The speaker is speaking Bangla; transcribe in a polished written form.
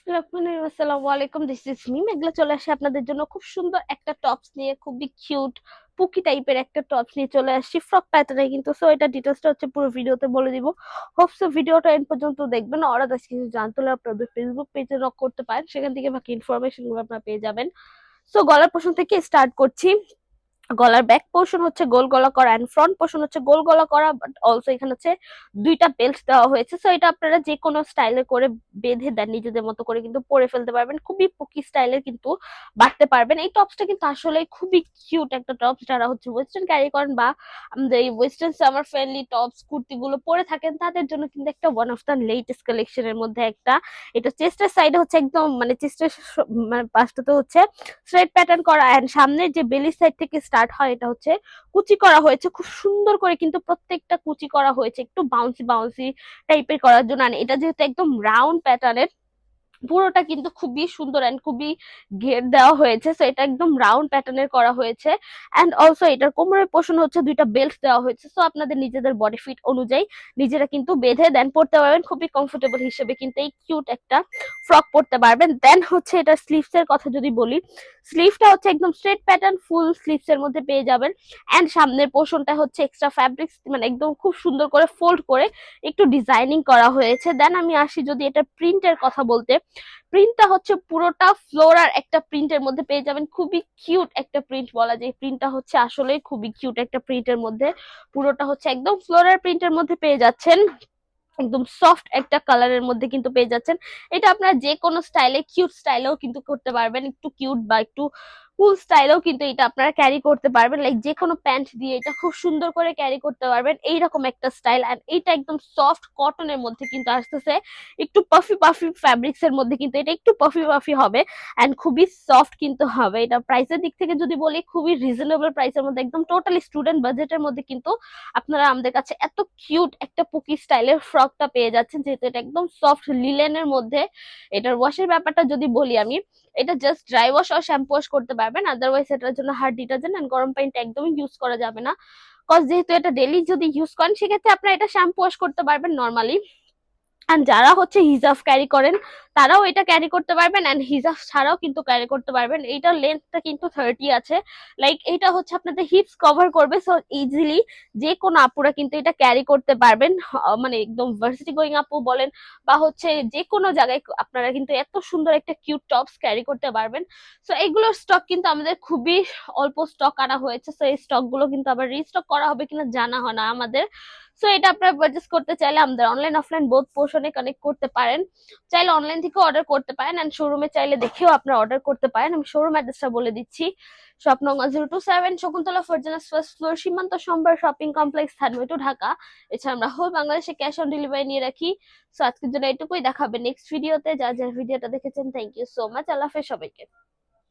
আসসালামু আলাইকুম, দিস ইজ মি মেঘলা। চলে আসে আপনাদের জন্য খুব সুন্দর একটা টপস নিয়ে, খুবই কিউট পুকি টাইপের একটা টপস নিয়ে চলে আসছি ফ্রক প্যাটার্নে কিন্তু। সো এটা ডিটেলসটা হচ্ছে পুরো ভিডিওতে বলে দিব। হোপসো ভিডিওটা এন্ড পর্যন্ত দেখবেন। আদার্স কিছু জানতে হলে আপনাদের ফেসবুক পেজে নক করতে পারেন, সেখান থেকে বাকি ইনফরমেশন গুলো আপনারা পেয়ে যাবেন। সো গলার পোর্শন থেকে স্টার্ট করছি। গলার ব্যাক পোর্শন হচ্ছে গোল গলা করা এন্ড ফ্রন্ট পোর্শন হচ্ছে গোল গলা করা, বাট অলসো এখানে হচ্ছে দুইটা বেল্ট দেওয়া হয়েছে। সো এটা আপনারা যে কোনো স্টাইলে করে বেঁধে দেন, নিজেদের মতো করে কিন্তু পরে ফেলতে পারবেন। খুবই পুকি স্টাইলের কিন্তু বাড়তে পারবেন। এই টপসটা কিন্তু আসলে খুবই কিউট একটা টপস। যারা হচ্ছে ওয়েস্টার্ন ক্যারি করেন বা আমাদের এই western summer friendly tops kurti গুলো পরে থাকেন, তাদের জন্য কিন্তু একটা ওয়ান অফ দ্য লেটেস্ট কালেকশনের মধ্যে একটা। এটা চেস্টের সাইডে হচ্ছে একদম মানে চেস্টের মানে পাশটাতে হচ্ছে থ্রেড প্যাটার্ন করা, এন্ড সামনের যে বেলি সাইড থেকে স্টার্ট হয় এটা হচ্ছে কুচি করা হয়েছে খুব সুন্দর করে, কিন্তু প্রত্যেকটা কুচি করা হয়েছে একটু বাউন্সি বাউন্সি টাইপের করার জন্য। আর এটা যেহেতু একদম রাউন্ড প্যাটার্নের, পুরোটা কিন্তু খুবই সুন্দর এন্ড খুবই ঘের দেওয়া হয়েছে। সো এটা একদম রাউন্ড প্যাটার্নের করা হয়েছে। এন্ড অলসো এটার কোমরের পোর্শন হচ্ছে দুইটা বেল্ট দেওয়া হয়েছে। সো আপনাদের নিজেদের বডি ফিট অনুযায়ী নিজেরা কিন্তু বেঁধে দেন পড়তে পারবেন, খুবই কমফোর্টেবল হিসেবে কিন্তু এই কিউট একটা ফ্রক পড়তে পারবেন। দেন হচ্ছে এটা স্লিভস এর কথা যদি বলি, স্লিভটা হচ্ছে একদম স্ট্রেট প্যাটার্ন ফুল স্লিভস এর মধ্যে পেয়ে যাবেন। এন্ড সামনের পোর্শনটা হচ্ছে এক্সট্রা ফ্যাব্রিক্স মানে একদম খুব সুন্দর করে ফোল্ড করে একটু ডিজাইনিং করা হয়েছে। দেন আমি আসি যদি এটা প্রিন্টের কথা বলতে, প্রিন্টটা হচ্ছে পুরোটা ফ্লোরার একটা প্রিন্টের মধ্যে পেয়ে যাবেন। খুবই কিউট একটা প্রিন্ট বলা যায়। প্রিন্টটা হচ্ছে আসলে খুবই কিউট একটা প্রিন্টের মধ্যে, পুরোটা হচ্ছে একদম ফ্লোরার প্রিন্টের মধ্যে পেয়ে যাচ্ছেন। একদম সফট একটা কালারের মধ্যে কিন্তু পেয়ে যাচ্ছেন। এটা আপনারা যে কোনো স্টাইলে কিউট স্টাইলেও কিন্তু করতে পারবেন, একটু কিউট বা একটু কুল স্টাইলেও কিন্তু এটা আপনারা ক্যারি করতে পারবেন। লাইক যে কোনো প্যান্ট দিয়ে এটা খুব সুন্দর করে ক্যারি করতে পারবেন, এইরকম একটা স্টাইল। এন্ড এটা একদম সফট কটনের মধ্যে কিন্তু আসতেছে, একটু পাফি পাফি ফ্যাব্রিক্স এর মধ্যে কিন্তু এটা একটু পাফি পাফি হবে এন্ড খুবই সফট কিন্তু হবে। এটা প্রাইসের দিক থেকে যদি বলি, খুবই রিজনেবল প্রাইসের মধ্যে, একদম টোটালি স্টুডেন্ট বাজেটের মধ্যে কিন্তু আপনারা আমাদের কাছে এত কিউট একটা পুকি স্টাইলের ফ্রকটা পেয়ে যাচ্ছেন, যেহেতু এটা একদম সফট লিলেনের মধ্যে। এটার ওয়াশের ব্যাপারটা যদি বলি আমি, এটা জাস্ট ড্রাই ওয়াশ আর শ্যাম্পু ওয়াশ করতে পারবেন, আদারওয়াইজ এটার জন্য হার্ড ডিটারজেন্ট এন্ড গরম পানিটা একদমই ইউজ করা যাবে না। কজ যেহেতু এটা ডেলি যদি ইউজ করেন, সেক্ষেত্রে আপনারা এটা শ্যাম্পু ওয়াশ করতে পারবেন নর্মালি। আর যারা হচ্ছে হিজাব ক্যারি করেন, তারাও এটা ক্যারি করতে পারবেন, এন্ড হিজাব ছাড়াও কিন্তু ক্যারি করতে পারবেন। এইটার লেন্থটা কিন্তু 30 আছে। লাইক এটা হচ্ছে আপনাদের হিপস কভার করবে, সো ইজিলি যে কোনো আপুরা কিন্তু এটা ক্যারি করতে পারবেন। মানে একদম ভার্সিটি গোয়িং আপু বলেন বা হচ্ছে যে কোনো জায়গায় আপনারা কিন্তু এত সুন্দর একটা কিউট টপস ক্যারি করতে পারবেন। সো এগুলোর স্টক কিন্তু আমাদের খুবই অল্প স্টক আনা হয়েছে। সো এই স্টক গুলো কিন্তু আবার রিস্টক করা হবে কিনা জানা হয় না আমাদের। সো এটা আপনারা পারচেস করতে চাইলে আমাদের অনলাইন অফলাইন বোথ পোর্শনে কানেক্ট করতে পারেন। চাইলে অনলাইন থেকে অর্ডার করতে পারেন, এন্ড শোরুমে চাইলে দেখেও আপনারা অর্ডার করতে পারেন। আমি শোরুম অ্যাড্রেসটা বলে দিচ্ছি। শপ নং 027 শকুন্তলা ফারজানাস ফার্স্ট ফ্লোর, সীমান্ত সম্ভার শপিং কমপ্লেক্স, থানওয়ে টু, ঢাকা। এছাড়া আমরা হোল বাংলাদেশে ক্যাশ অন ডেলিভারি নিয়ে রাখি। সো আজকের জন্য এটুকুই, দেখাবে নেক্সট ভিডিওতে। যা যা ভিডিওটা দেখেছেন, থ্যাংক ইউ সো মাচ। আল্লাহ হাফেজ সবাইকে।